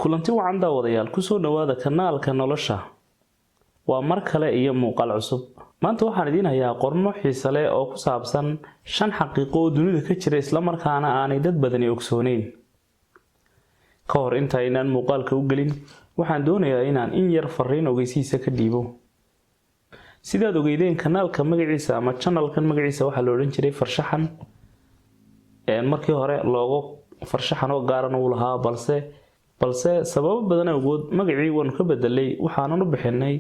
kulanti wacan daawadayaal ku soo dhawaada kanaalka nolosha waa mar kale iyo muuqaal cusub maanta waxaan idin hayaa qorno xiiso leh oo ku saabsan 5 xaqiiqo oo dunida ka jira isla markaana aanay dad badan ogsooneyn ka hor inta aynaan muuqaalka u gelin waxaan doonayaa inaan in yar fariin ogeysiisa ka dhiibo sidaad ogeydeen kanaalka magaciisa ama channelkan magaciisa waxa la oran jiray farshaxan markii hore loogo farshaxan oo gaaran uu lahaa balse sabab badan awgood magacii waan ka bedelay waxaan u bixinay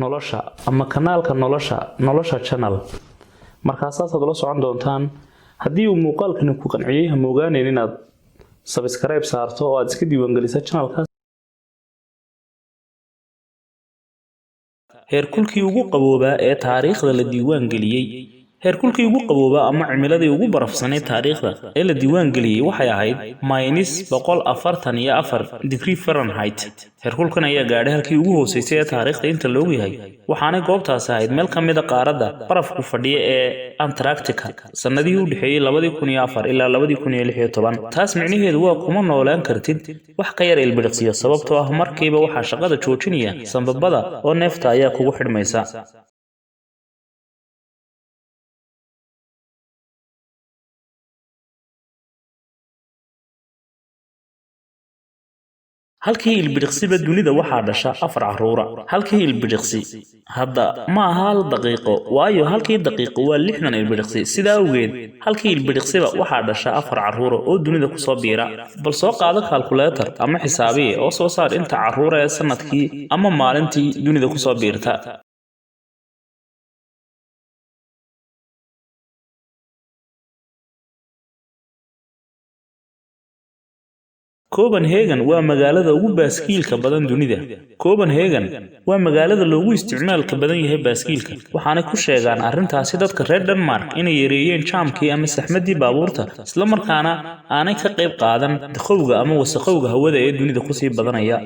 nolosha ama kanaalka nolosha channel markaas aad la socon doontaan hadii uu muuqaalkan ku qanciyay ha moogaaneen inaad subscribe saarto oo aad iska diiwaan geliso channelkaas heerkulkii ugu qaboobaa ee taariikhda la diiwaan geliyay heerkulkii ugu qaboobaa ama cimiladii ugu barafsanay taariikhda ee la diiwaan geliyay waxay ahayd -144 degree Fahrenheit heerkulkan ayaa gaadhay halkii ugu hooseysay ee taariikhda inta loo yahay waxaana goobtaas ahayd meel ka mid ah qaaradda barafku fadhiya ee Antarctica sanadii u dhaxeeyay 2004 ilaa 2016 taas micnaheedu waa kuma noolaan kartid wax ka yar ilbiriqsiyo sababtoo ah markiiba waxa shaqada joojinaya sanbabada oo neefta ayaa kugu xidhmaysa halkii ilbiriqsiba dunida waxa dhasha 4 caruur halkii ilbiriqsi hadda ma aha hal daqiiqo waayo halkii daqiiqo waa 60 ilbiriqsi sidaa awgeed halkii ilbiriqsiba waxa dhasha 4 caruur oo dunida ku soo biira bal soo qaado calculator ama xisaabiye oo soo saar inta caruur ee sanadkii ama maalintii dunida ku soo biirta Copenhagen waa magaalada ugu baaskiilka badan dunida. Copenhagen waa magaalada loogu isticmaalka badan yahay baaskiilka. Waxaana ku sheegaan arrintaasi dadka reer Denmark inay yareeyeen jaamkii ama saxmadii baabuurta, isla markaana aanay ka qayb qaadan dakhowga ama wasakhowga hawada ee dunida ku sii badanaya.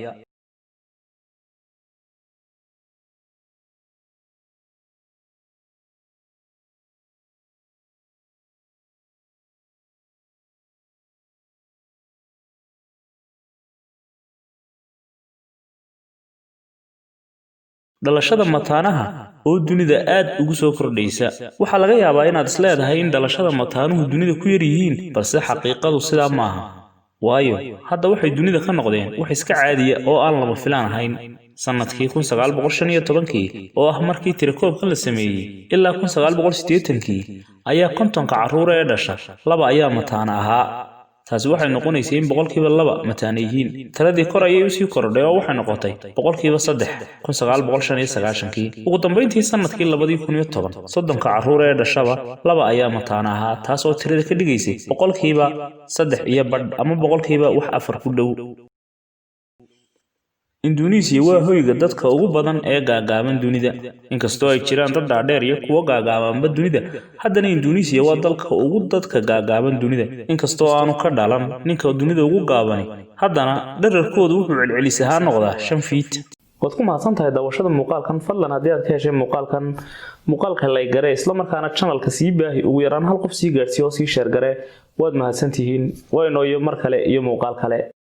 dhalashada mataanaha oo dunida aad ugu soo kordhaysa waxa laga yaabaa inaad isleedahay in dhalashada mataanuhu dunida ku yar yihiin balse xaqiiqadu sidaa maaha waayo hadda waxay dunida ka noqdeen wax iska caadiya oo aan lama filaan ahayn sanadkii 1915 oo ah markii tirakoobka la sameeyay ilaa 1980 ayaa 50 caruur ee dhasha laba ayaa mataana ahaa taasi waxay noqonaysay in boqolkiiba 2 mataana yihiin taladii kor ayay u sii kordhay oo waxay noqotay boqolkiiba 3 1995 ugu dambeyntii sanadkii 2010 soddonka caruur ee dhashaba laba ayaa mataana ahaa taas oo tirada ka dhigaysay boqolkiiba 3 iyo badh ama boqolkiiba wax 4 ku dhow Indonesia waa hoyga dadka ugu badan ee gaagaaban dunida inkastoo ay jiraan dad dhaadheer iyo kuwa gaagaabanba dunida haddana Indonesia waa dalka ugu dadka gaagaaban dunida inkastoo aanu ka dhalan ninka dunida ugu gaabani haddana dhererkoodu wuxuu celcelis ahaan noqdaa 5 feet waad ku mahadsantahay daawashada muuqaalkan fadlan haddii aad ka heshay muuqaalka la gare isla markaana channelka sii baahi ugu yaraan hal qof sii gaarsiyo oo sii share gare waad mahadsantihiin waa inoo iyo mar kale iyo muuqaal kale